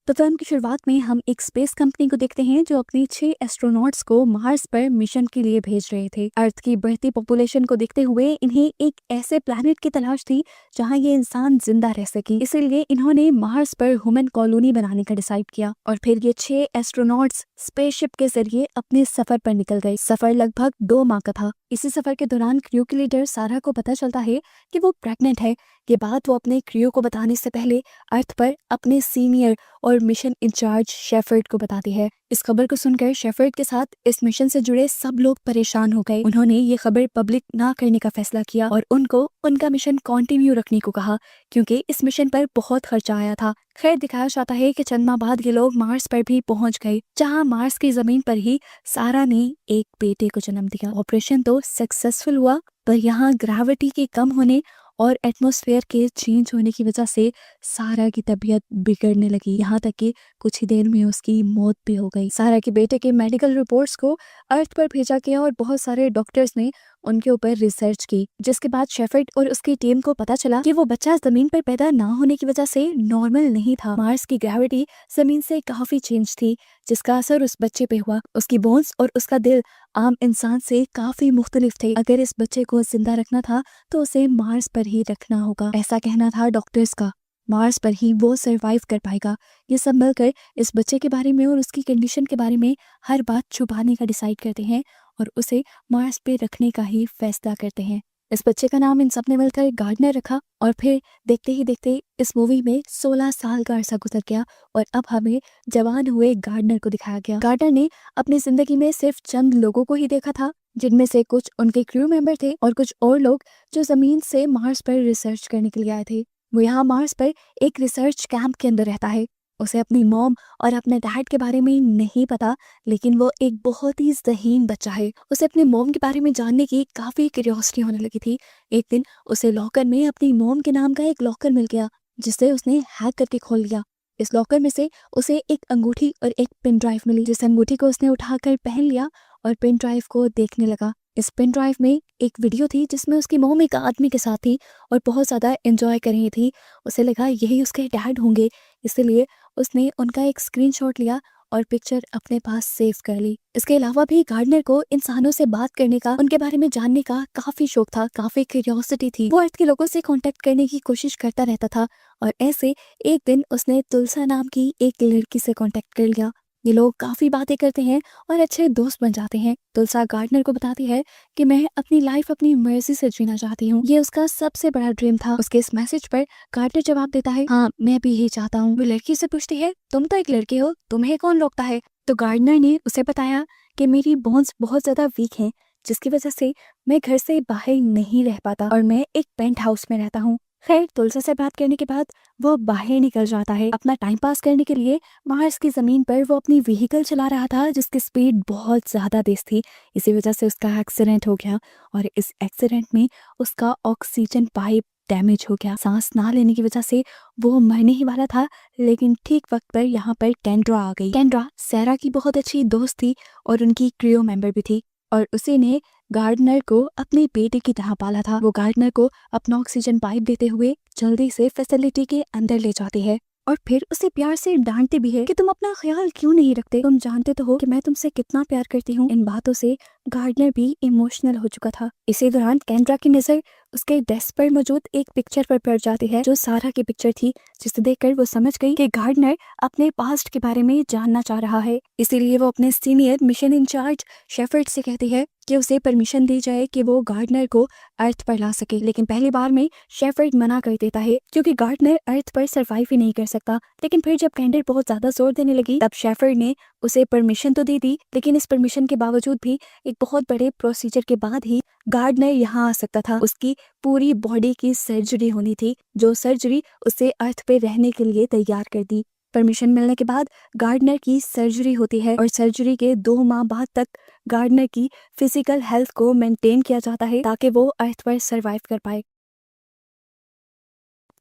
तो फिल्म की शुरुआत में हम एक स्पेस कंपनी को देखते हैं जो अपने 6 एस्ट्रोनॉट्स को मार्स पर मिशन के लिए भेज रहे थे। अर्थ की बढ़ती पॉपुलेशन को देखते हुए इन्हें एक ऐसे प्लैनेट की तलाश थी जहां ये इंसान जिंदा रह सके, इसीलिए इन्होंने मार्स पर ह्यूमन कॉलोनी बनाने का डिसाइड किया। और फिर ये 6 एस्ट्रोनॉट्स स्पेसशिप के जरिए अपने सफर पर निकल गए। सफर लगभग 2 माह का था। इसी सफर के दौरान क्रू की लीडर सारा को पता चलता है कि वो प्रेग्नेंट है। ये बात वो अपने क्रू को बताने से पहले अर्थ पर अपने सीनियर और मिशन इंचार्ज शेफर्ड को बताती है। इस खबर को सुनकर शेफर्ड के साथ इस मिशन से जुड़े सब लोग परेशान हो गए। उन्होंने ये खबर पब्लिक ना करने का फैसला किया और उनको उनका मिशन कंटिन्यू रखने को कहा, क्योंकि इस मिशन पर बहुत खर्चा आया था। खैर, दिखाया जाता है कि चंद माह बाद ये लोग मार्स पर भी पहुंच गए, जहां मार्स की जमीन पर ही सारा ने एक बेटे को जन्म दिया। ऑपरेशन तो सक्सेसफुल हुआ, पर यहाँ ग्रेविटी के कम होने और एटमॉस्फेयर के चेंज होने की वजह से सारा की तबीयत बिगड़ने लगी, यहाँ तक कि कुछ ही देर में उसकी मौत भी हो गई। सारा के बेटे के मेडिकल रिपोर्ट्स को अर्थ पर भेजा गया और बहुत सारे डॉक्टर्स ने उनके ऊपर रिसर्च की, जिसके बाद शेफर्ड और उसकी टीम को पता चला कि वो बच्चा जमीन पर पैदा ना होने की वजह से नॉर्मल नहीं था। मार्स की ग्रेविटी जमीन से काफी चेंज थी, जिसका असर उस बच्चे पे हुआ। उसकी बोन्स और उसका दिल आम इंसान से काफी मुख्तलिफ थे। अगर इस बच्चे को जिंदा रखना था तो उसे मार्स पर ही रखना होगा, ऐसा कहना था डॉक्टर्स का। मार्स पर ही वो सरवाइव कर पाएगा। ये सब मिलकर इस बच्चे के बारे में और उसकी कंडीशन के बारे में हर बात छुपाने का डिसाइड करते हैं और उसे मार्स पे रखने का ही फैसला करते हैं। इस बच्चे का नाम इन सब ने मिलकर गार्डनर रखा और फिर देखते ही देखते इस मूवी में 16 साल का अरसा गुजर गया और अब हमें जवान हुए गार्डनर को दिखाया गया। गार्डनर ने अपनी जिंदगी में सिर्फ चंद लोगों को ही देखा था, जिनमें से कुछ उनके क्रू मेंबर थे और कुछ और लोग जो जमीन से मार्स पर रिसर्च करने के लिए आए थे। वो यहाँ मार्स पर एक रिसर्च कैंप के अंदर रहता है। उसे अपनी मॉम और अपने डैड के बारे में नहीं पता, लेकिन वो एक बहुत ही ज़हीन बच्चा है। उसे अपने मॉम के बारे में जानने की काफ़ी क्यूरियोसिटी होने लगी थी। एक दिन उसे लॉकर में अपनी मॉम के नाम का एक लॉकर मिल गया, जिसे उसने हैक करके खोल लिया। इस लॉकर में से उसे एक अंगूठी और एक पेन ड्राइव मिली, जिस अंगूठी को उसने उठाकर पहन लिया और पेन ड्राइव को देखने लगा। इस पेन ड्राइव में एक वीडियो थी जिसमें उसकी मॉम एक आदमी के साथ थी और बहुत ज़्यादा एंजॉय कर रही थी। उसे लगा यही उसके डैड होंगे, इसलिए उसने उनका एक स्क्रीनशॉट लिया और पिक्चर अपने पास सेव कर ली। इसके अलावा भी गार्डनर को इंसानों से बात करने का, उनके बारे में जानने का काफ़ी शौक था, काफ़ी क्यूरियोसिटी थी। वो अर्थ के लोगों से कांटेक्ट करने की कोशिश करता रहता था और ऐसे एक दिन उसने तुलसा नाम की एक लड़की से कांटेक्ट कर लिया। ये लोग काफ़ी बातें करते हैं और अच्छे दोस्त बन जाते हैं। तुलसा गार्डनर को बताती है कि मैं अपनी लाइफ अपनी मर्जी से जीना चाहती हूँ। ये उसका सबसे बड़ा ड्रीम था। उसके इस मैसेज पर गार्डनर जवाब देता है, हाँ मैं भी यही चाहता हूँ। वो लड़की से पूछती है, तुम तो एक लड़के हो, तुम्हें कौन रोकता है? तो गार्डनर ने उसे बताया कि मेरी बोन्स बहुत ज़्यादा वीक हैं, जिसकी वजह से मैं घर से बाहर नहीं रह पाता और मैं एक पेंट हाउस में रहता हूँ। खैर, तुलसा से बात करने के बाद वो बाहर निकल जाता है। अपना टाइम पास करने के लिए मार्स की ज़मीन पर वो अपनी व्हीकल चला रहा था, जिसकी स्पीड बहुत ज़्यादा तेज थी। इसी वजह से उसका एक्सीडेंट हो गया और इस एक्सीडेंट में उसका ऑक्सीजन पाइप डैमेज हो गया। सांस ना लेने की वजह से वो मरने ही वाला था, लेकिन ठीक वक्त पर यहाँ पर केंड्रा आ गई। केंड्रा सारा की बहुत अच्छी दोस्त थी और उनकी क्रू मेंबर भी थी और उसी ने गार्डनर को अपने बेटे की तरह पाला था। वो गार्डनर को अपना ऑक्सीजन पाइप देते हुए जल्दी से फैसिलिटी के अंदर ले जाती है और फिर उसे प्यार से डांटती भी है कि तुम अपना ख्याल क्यों नहीं रखते, तुम जानते तो हो कि मैं तुमसे कितना प्यार करती हूँ। इन बातों से गार्डनर भी इमोशनल हो चुका था। इसी दौरान केंड्रा की नजर उसके डेस्क पर मौजूद एक पिक्चर पर पड़ जाती है, जो सारा की पिक्चर थी, जिसे देखकर वो समझ गई कि गार्डनर अपने पास्ट के बारे में जानना चाह रहा है। इसीलिए वो अपने सीनियर मिशन इंचार्ज शेफर्ड से कहती है कि उसे परमिशन दी जाए कि वो गार्डनर को अर्थ पर ला सके। लेकिन पहली बार में शेफर्ड मना कर देता है, क्योंकि गार्डनर अर्थ पर सरवाइव ही नहीं कर सकता। लेकिन फिर जब कैंडर बहुत ज्यादा जोर देने लगी, तब शेफर्ड ने उसे परमिशन तो दे दी, लेकिन इस परमिशन के बावजूद भी एक बहुत बड़े प्रोसीजर के बाद ही गार्डनर यहाँ आ सकता था। उसकी पूरी बॉडी की सर्जरी होनी थी, जो सर्जरी उसे अर्थ पे रहने के लिए तैयार कर दी। परमिशन मिलने के बाद गार्डनर की सर्जरी होती है और सर्जरी के 2 माह बाद तक गार्डनर की फिजिकल हेल्थ को मेंटेन किया जाता है, ताकि वो अर्थ पर सरवाइव कर पाए।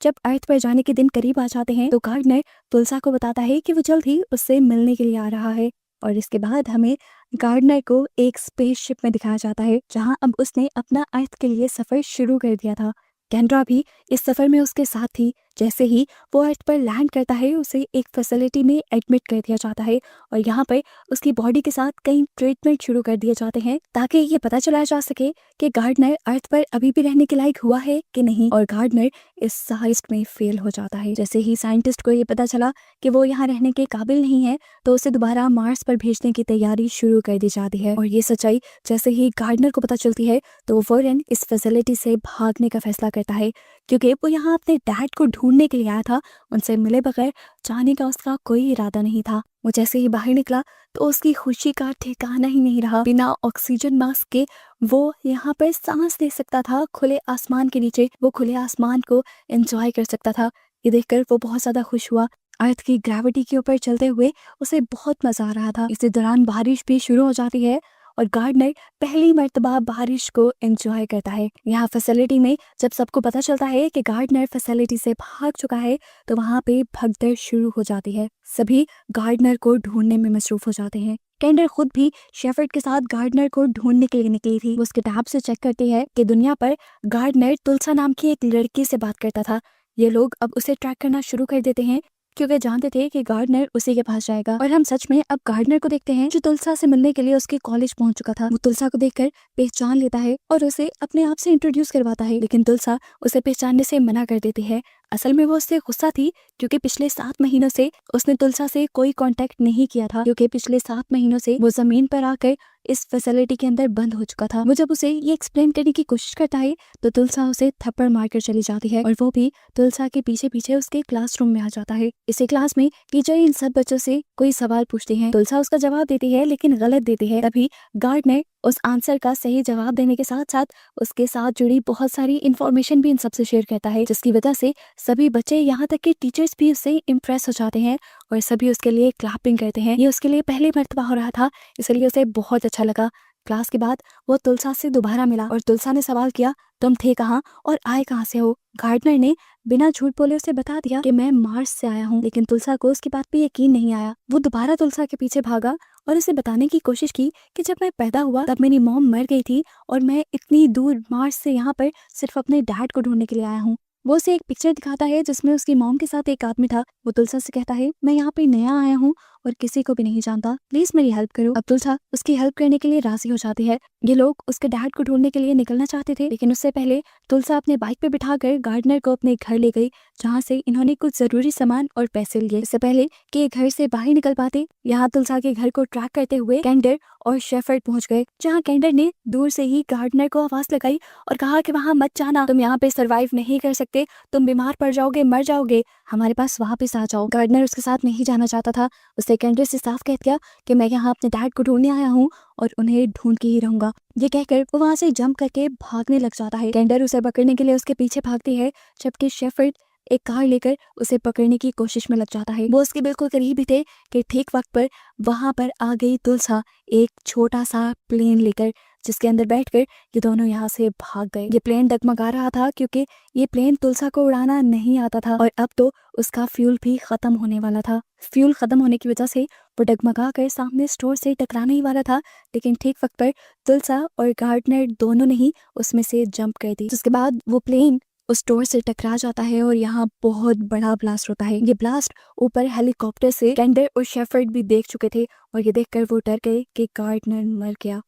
जब अर्थ पर जाने के दिन करीब आ जाते हैं, तो गार्डनर तुलसा को बताता है कि वो जल्द ही उससे मिलने के लिए आ रहा है और इसके बाद हमें गार्डनर को एक स्पेसशिप में दिखाया जाता है, जहां अब उसने अपना अर्थ के लिए सफर शुरू कर दिया था। केंड्रा भी इस सफर में उसके साथ थी, जैसे ही वो अर्थ पर लैंड करता है उसे एक फैसिलिटी में एडमिट कर दिया जाता है और यहाँ पर उसकी बॉडी के साथ कई ट्रीटमेंट शुरू कर दिए जाते हैं ताकि ये पता चलाया जा सके कि गार्डनर अर्थ पर अभी भी रहने के लायक हुआ है कि नहीं। और गार्डनर इस हेस्ट में फेल हो जाता है। जैसे ही साइंटिस्ट को ये पता चला कि वो यहाँ रहने के काबिल नहीं है तो उसे दोबारा मार्स पर भेजने की तैयारी शुरू कर दी जाती है। और ये सच्चाई जैसे ही गार्डनर को पता चलती है तो वो फौरन इस फैसिलिटी से भागने का फैसला करता है क्योंकि वो यहाँ अपने डैड को ढूंढने के लिए आया था। उनसे मिले बगैर जाने का उसका कोई इरादा नहीं था। वो जैसे ही बाहर निकला तो उसकी खुशी का ठिकाना ही नहीं रहा। बिना ऑक्सीजन मास्क के वो यहाँ पर सांस ले सकता था खुले आसमान के नीचे। वो खुले आसमान को एंजॉय कर सकता था। ये देखकर वो बहुत ज्यादा खुश हुआ। अर्थ की ग्रेविटी के ऊपर चलते हुए उसे बहुत मजा आ रहा था। इसी दौरान बारिश भी शुरू हो जाती है और गार्डनर पहली मर्तबा बारिश को एंजॉय करता है। यहाँ फैसिलिटी में जब सबको पता चलता है कि गार्डनर फैसिलिटी से भाग चुका है तो वहाँ पे भगदड़ शुरू हो जाती है। सभी गार्डनर को ढूंढने में मसरूफ हो जाते हैं। कैंडर खुद भी शेफर्ड के साथ गार्डनर को ढूंढने के लिए निकली थी। वो उसके टैब से चेक करती है कि दुनिया पर गार्डनर तुलसा नाम की एक लड़की से बात करता था। ये लोग अब उसे ट्रैक करना शुरू कर देते हैं क्योंकि जानते थे कि गार्डनर उसी के पास जाएगा। और हम सच में अब गार्डनर को देखते हैं जो तुलसा से मिलने के लिए उसके कॉलेज पहुंच चुका था। वो तुलसा को देखकर पहचान लेता है और उसे अपने आप से इंट्रोड्यूस करवाता है, लेकिन तुलसा उसे पहचानने से मना कर देती है। असल में वो उससे गुस्सा थी क्योंकि पिछले 7 महीनों से उसने तुलसा से कोई कांटेक्ट नहीं किया था, क्योंकि पिछले 7 महीनों से वो जमीन पर आकर इस फैसिलिटी के अंदर बंद हो चुका था। वो जब उसे ये एक्सप्लेन करने की कोशिश करता है तो तुलसा उसे थप्पड़ मारकर चली जाती है और वो भी तुलसा के पीछे पीछे उसके क्लासरूम में आ जाता है। इसी क्लास में टीचर इन सब बच्चों से कोई सवाल पूछते हैं। तुलसा उसका जवाब देती है लेकिन गलत देती है। तभी गार्डनर उस आंसर का सही जवाब देने के साथ साथ उसके साथ जुड़ी बहुत सारी इंफॉर्मेशन भी इन सबसे शेयर करता है, जिसकी वजह से सभी बच्चे यहाँ तक कि टीचर्स भी उससे इम्प्रेस हो जाते हैं और सभी उसके लिए क्लैपिंग करते हैं। ये उसके लिए पहली मर्तबा हो रहा था, इसलिए उसे बहुत अच्छा लगा। क्लास के बाद वो तुलसा से दोबारा मिला और तुलसा ने सवाल किया, तुम थे कहाँ और आए कहाँ से हो? गार्डनर ने बिना झूठ बोले उसे बता दिया कि मैं मार्स से आया हूँ, लेकिन तुलसा को उसकी बात पे यकीन नहीं आया। वो दोबारा तुलसा के पीछे भागा और उसे बताने की कोशिश की कि जब मैं पैदा हुआ तब मेरी मॉम मर गई थी और मैं इतनी दूर मार्स से यहाँ पर सिर्फ अपने डैड को ढूंढने के लिए आया हूँ। वो उसे एक पिक्चर दिखाता है जिसमें उसकी मॉम के साथ एक आदमी था। वो तुलसा से कहता है, मैं यहाँ पे नया आया हूँ और किसी को भी नहीं जानता, प्लीज मेरी हेल्प करो। अब तुलसा उसकी हेल्प करने के लिए राजी हो जाती है। ये लोग उसके डैड को ढूंढने के लिए निकलना चाहते थे, लेकिन उससे पहले तुलसा अपने बाइक पे बिठाकर गार्डनर को अपने घर ले गई, जहाँ से इन्होंने कुछ जरूरी सामान और पैसे लिए। इससे पहले कि ये घर से बाहर निकल पाते, यहाँ तुलसा के घर को ट्रैक करते हुए कैंडर और शेफर्ड पहुंच गए, जहाँ कैंडर ने दूर से ही गार्डनर को आवाज लगाई और कहा कि वहाँ मत जाना, तुम यहाँ पे सरवाइव नहीं कर सकते, तुम बीमार पड़ जाओगे, मर जाओगे, हमारे पास वापस आ जाओ। गार्डनर उसके साथ नहीं जाना चाहता था। उसने कैंडर से साफ कह दिया कि मैं यहाँ अपने डैड को ढूंढने आया हूँ और उन्हें ढूंढ के ही रहूंगा। ये कहकर वो वहां से जंप करके भागने लग जाता है। कैंडर उसे पकड़ने के लिए उसके पीछे भागती है, जबकि शेफर्ड एक कार लेकर उसे पकड़ने की कोशिश में लग जाता है। वो उसके बिल्कुल करीब ही थे कि ठीक वक्त पर वहां पर आ गई तुलसा एक छोटा सा प्लेन लेकर, जिसके अंदर बैठकर ये दोनों यहाँ से भाग गए। ये प्लेन डगमगा रहा था क्योंकि ये प्लेन तुलसा को उड़ाना नहीं आता था और अब तो उसका फ्यूल भी खत्म होने वाला था। फ्यूल खत्म होने की वजह से वो डगमगा कर सामने स्टोर से टकराने ही वाला था, लेकिन ठीक वक्त पर तुलसा और गार्डनर दोनों ने ही उसमें से जंप कर दी, जिसके बाद वो प्लेन उस स्टोर से टकरा जाता है और यहाँ बहुत बड़ा ब्लास्ट होता है। ये ब्लास्ट ऊपर हेलीकॉप्टर से कैंडर और शेफर्ड भी देख चुके थे और ये देखकर वो डर गए कि गार्डनर मर गया।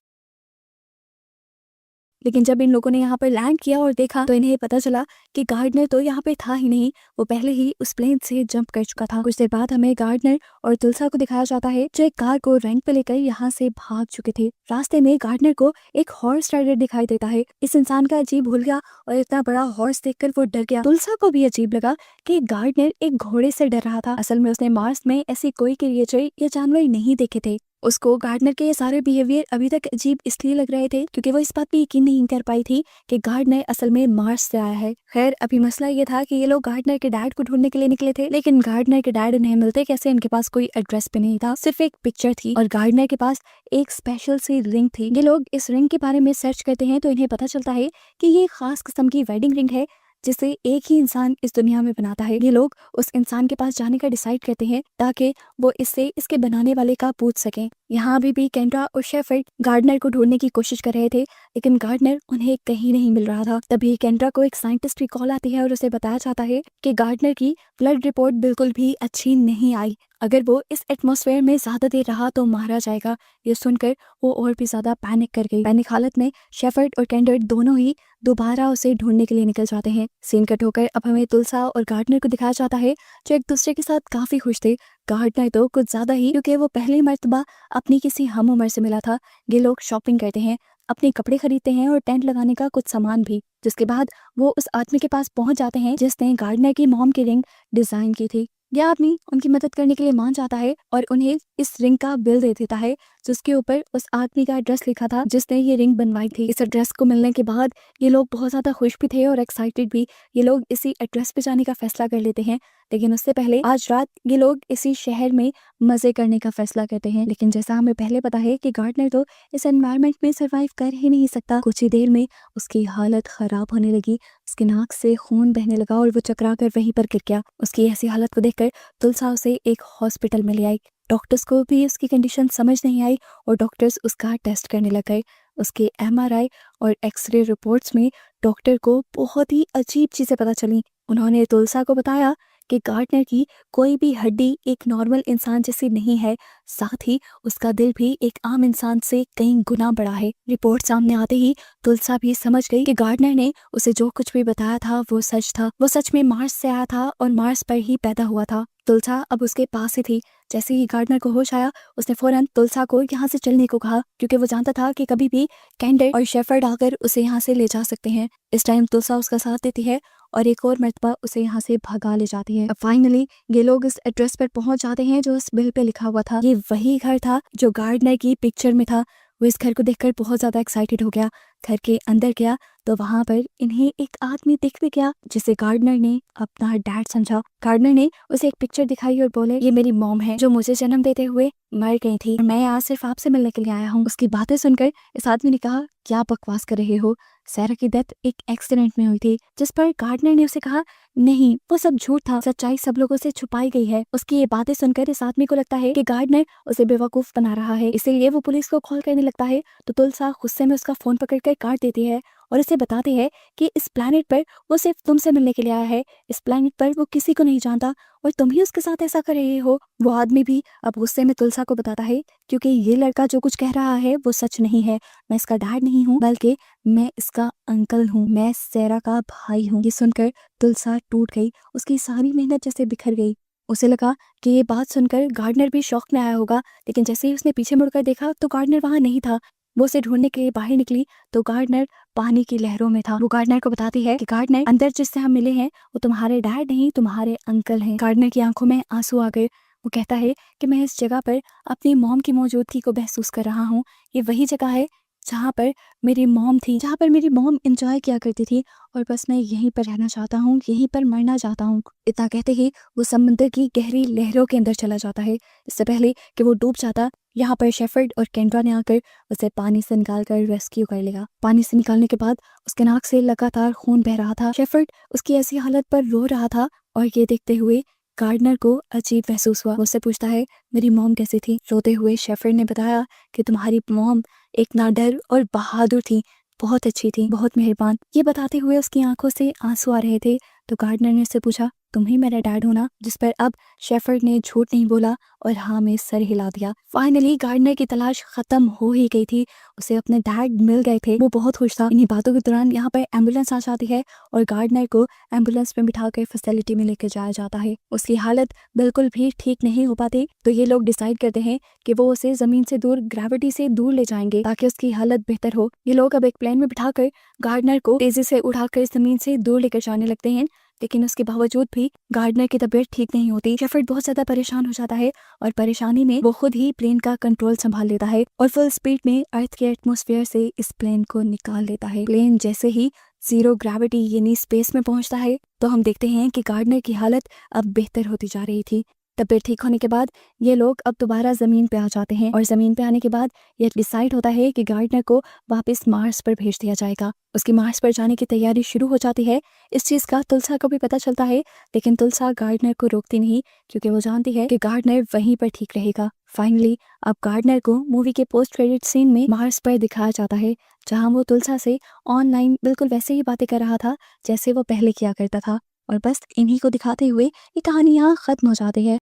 लेकिन जब इन लोगों ने यहाँ पर लैंड किया और देखा तो इन्हें पता चला कि गार्डनर तो यहाँ पे था ही नहीं, वो पहले ही उस प्लेन से जंप कर चुका था। कुछ देर बाद हमें गार्डनर और तुलसा को दिखाया जाता है जो एक कार को रेंट पे लेकर यहाँ से भाग चुके थे। रास्ते में गार्डनर को एक हॉर्स राइडर दिखाई देता है। इस इंसान का अजीब हुलिया और इतना बड़ा हॉर्स देखकर वो डर गया। तुलसा को भी अजीब लगा कि गार्डनर एक घोड़े से डर रहा था। असल में उसने मार्स में ऐसी कोई क्रिएचर या जानवर नहीं देखे थे। उसको गार्डनर के ये सारे बिहेवियर अभी तक अजीब इसलिए लग रहे थे क्योंकि वो इस बात पे यकीन नहीं कर पाई थी कि गार्डनर असल में मार्स से आया है। खैर अभी मसला ये था कि ये लोग गार्डनर के डैड को ढूंढने के लिए निकले थे, लेकिन गार्डनर के डैड उन्हें मिलते कैसे? इनके पास कोई एड्रेस भी नहीं था, सिर्फ एक पिक्चर थी और गार्डनर के पास एक स्पेशल सी रिंग थी। ये लोग इस रिंग के बारे में सर्च करते हैं तो इन्हें पता चलता है कि ये खास किस्म की वेडिंग रिंग है जिसे एक ही इंसान इस दुनिया में बनाता है। ये लोग उस इंसान के पास जाने का डिसाइड करते हैं ताकि वो इससे इसके बनाने वाले का पूछ सकें। यहाँ अभी भी केंड्रा और शेफर्ड गार्डनर को ढूंढने की कोशिश कर रहे थे, लेकिन गार्डनर उन्हें कहीं नहीं मिल रहा था। तभी केंड्रा को एक साइंटिस्ट की कॉल आती है और उसे बताया जाता है कि गार्डनर की ब्लड रिपोर्ट बिल्कुल भी अच्छी नहीं आई। अगर वो इस एटमॉस्फेयर में ज्यादा देर रहा तो मारा जाएगा। ये सुनकर वो और भी ज्यादा पैनिक कर गई। पैनिक हालत में शेफर्ड और केंडर दोनों ही दोबारा उसे ढूंढने के लिए निकल जाते हैं। सीन कट होकर अब हमें तुलसा और गार्डनर को दिखाया जाता है, जो एक दूसरे के साथ काफी खुश थे। गार्डनर तो कुछ ज्यादा ही, क्योंकि वो पहली मर्तबा अपनी किसी हम उम्र से मिला था। ये लोग शॉपिंग करते हैं, अपने कपड़े खरीदते हैं और टेंट लगाने का कुछ सामान भी। जिसके बाद वो उस आदमी के पास पहुंच जाते हैं जिसने गार्डनर की मॉम की रिंग डिजाइन की थी। यह आदमी उनकी मदद करने के लिए मान जाता है और उन्हें इस रिंग का बिल दे देता है, जिसके ऊपर उस आदमी का एड्रेस लिखा था जिसने ये रिंग बनवाई थी। इस एड्रेस को मिलने के बाद ये लोग बहुत ज्यादा खुश भी थे और एक्साइटेड भी। ये लोग इसी एड्रेस पे जाने का फैसला कर लेते हैं, लेकिन उससे पहले आज रात ये लोग इसी शहर में मजे करने का फैसला करते हैं। लेकिन जैसा हमें पहले पता है कि गार्डनर तो इस एनवायरनमेंट में सरवाइव कर ही नहीं सकता। कुछ ही देर में उसकी हालत खराब होने लगी, उसकी नाक से खून बहने लगा और वो चकरा कर वहीं पर गिर गया। उसकी ऐसी हालत को देखकर तुलसा उसे एक हॉस्पिटल में ले आई। डॉक्टर्स को भी उसकी कंडीशन समझ नहीं आई और डॉक्टर्स उसका टेस्ट करने लग गए। उसके MRI और एक्सरे रिपोर्ट्स में डॉक्टर को बहुत ही अजीब चीजें पता चली। उन्होंने तुलसा को बताया कि गार्डनर की कोई भी हड्डी एक नॉर्मल इंसान जैसी नहीं है, साथ ही उसका दिल भी एक आम इंसान से कई गुना बड़ा है। रिपोर्ट सामने आते ही तुलसा भी समझ गई कि गार्डनर ने उसे जो कुछ भी बताया था वो सच था। वो सच में मार्स से आया था और मार्स पर ही पैदा हुआ था। तुलसा अब उसके पास ही थी। जैसे ही गार्डनर को होश आया, उसने फौरन तुलसा को यहाँ से चलने को कहा, क्योंकि वो जानता था कि कभी भी कैंडर और शेफर्ड आकर उसे यहाँ से ले जा सकते हैं। इस टाइम तुलसा उसका साथ देती है और एक और मर्तबा उसे यहाँ से भगा ले जाती है। अब फाइनली ये लोग इस एड्रेस पर पहुंच जाते हैं जो इस बिल पे लिखा हुआ था। ये वही घर था जो गार्डनर की पिक्चर में था। वो इस घर को देखकर बहुत ज्यादा एक्साइटेड हो गया। घर के अंदर गया तो वहां पर इन्हें एक आदमी दिख भी गया जिसे गार्डनर ने अपना डैड समझा। गार्डनर ने उसे एक पिक्चर दिखाई और बोले, ये मेरी मॉम है जो मुझे जन्म देते हुए मर गई थी और मैं आज सिर्फ आपसे मिलने के लिए आया हूँ। उसकी बातें सुनकर इस आदमी ने कहा, क्या बकवास कर रहे हो, सैरा की डेथ एक एक्सीडेंट में हुई थी। जिस पर गार्डनर ने उसे कहा, नहीं वो सब झूठ था, सच्चाई सब लोगों से छुपाई गई है। उसकी ये बातें सुनकर इस आदमी को लगता है कि गार्डनर उसे बेवकूफ बना रहा है, इसीलिए वो पुलिस को कॉल करने लगता है। तो तुलसा गुस्से में उसका फोन पकड़कर काट देती है और उसे बताती है कि इस प्लेनेट पर वो सिर्फ तुमसे मिलने के लिए आया है। इस प्लेनेट पर वो किसी को नहीं जानता और तुम ही उसके साथ ऐसा कर रहे हो। वो आदमी भी अब गुस्से में तुलसा को बताता है, क्योंकि ये लड़का जो कुछ कह रहा है वो सच नहीं है। मैं इसका डैड नहीं हूँ, बल्कि मैं इसका अंकल हूँ, मैं सैरा का भाई हूँ। ये सुनकर तुलसा टूट गई, उसकी सारी मेहनत जैसे बिखर गई। उसे लगा कि ये बात सुनकर गार्डनर भी शॉक में आया होगा, लेकिन जैसे ही उसने पीछे मुड़कर देखा तो गार्डनर वहां नहीं था। वो उसे ढूंढने के लिए बाहर निकली तो गार्डनर पानी की लहरों में था। वो गार्डनर को बताती है कि गार्डनर, अंदर जिससे हम मिले हैं वो तुम्हारे डैड नहीं, तुम्हारे अंकल हैं। गार्डनर की आंखों में आंसू आ गए। वो कहता है कि मैं इस जगह पर अपनी मॉम की मौजूदगी को महसूस कर रहा हूँ। ये वही जगह है जहाँ पर मेरी मॉम थी, जहाँ पर मेरी मॉम एंजॉय किया करती थी और बस मैं यहीं पर रहना चाहता हूँ, यहीं पर मरना चाहता हूँ। इतना कहते ही वो समंदर की गहरी लहरों के अंदर चला जाता है। इससे पहले कि वो डूब जाता, यहाँ पर शेफर्ड और केंड्रा ने आकर उसे पानी से निकाल कर रेस्क्यू कर लिया। पानी से निकालने के बाद उसके नाक से लगातार खून बह रहा था। शेफर्ड उसकी ऐसी हालत पर रो रहा था और ये देखते हुए गार्डनर को अजीब महसूस हुआ। उससे पूछता है, मेरी मॉम कैसी थी? रोते हुए शेफर्ड ने बताया कि तुम्हारी मॉम एक नाडर और बहादुर थी, बहुत अच्छी थी, बहुत मेहरबान। ये बताते हुए उसकी आंखों से आंसू आ रहे थे। तो गार्डनर ने उससे पूछा, तुम ही मेरा डैड हो ना? जिस पर अब शेफर्ड ने झूठ नहीं बोला और हाँ में सर हिला दिया। फाइनली गार्डनर की तलाश खत्म हो ही गई थी, उसे अपने डैड मिल गए थे। वो बहुत खुश था। इन्हीं बातों के दौरान यहाँ पर एम्बुलेंस आ जाती है और गार्डनर को एम्बुलेंस में बिठाकर फैसिलिटी में लेकर जाया जाता है। उसकी हालत बिल्कुल भी ठीक नहीं हो पाती, तो ये लोग डिसाइड करते हैं कि वो उसे जमीन से दूर, ग्रेविटी से दूर ले जाएंगे ताकि उसकी हालत बेहतर हो। ये लोग अब एक प्लेन में बिठाकर गार्डनर को तेजी से उठाकर जमीन से दूर लेकर जाने लगते हैं, लेकिन उसके बावजूद भी गार्डनर की तबीयत ठीक नहीं होती। शेफर्ड बहुत ज्यादा परेशान हो जाता है और परेशानी में वो खुद ही प्लेन का कंट्रोल संभाल लेता है और फुल स्पीड में अर्थ के एटमॉस्फेयर से इस प्लेन को निकाल लेता है। प्लेन जैसे ही जीरो ग्रेविटी यानी स्पेस में पहुंचता है तो हम देखते हैं कि गार्डनर की हालत अब बेहतर होती जा रही थी। तबीयत ठीक होने के बाद ये लोग अब दोबारा जमीन पे आ जाते हैं और जमीन पे आने के बाद ये डिसाइड होता है कि गार्डनर को वापस मार्स पर भेज दिया जाएगा। उसकी मार्स पर जाने की तैयारी शुरू हो जाती है। इस चीज का तुलसा को भी पता चलता है, लेकिन तुलसा गार्डनर को रोकती नहीं, क्योंकि वो जानती है कि गार्डनर वहीं पर ठीक रहेगा। फाइनली अब गार्डनर को मूवी के पोस्ट क्रेडिट सीन में मार्स पर दिखाया जाता है, जहां वो तुलसा से ऑनलाइन बिल्कुल वैसे ही बातें कर रहा था जैसे वो पहले किया करता था। और बस इन्हीं को दिखाते हुए ये कहानी यहाँ खत्म हो जाती है।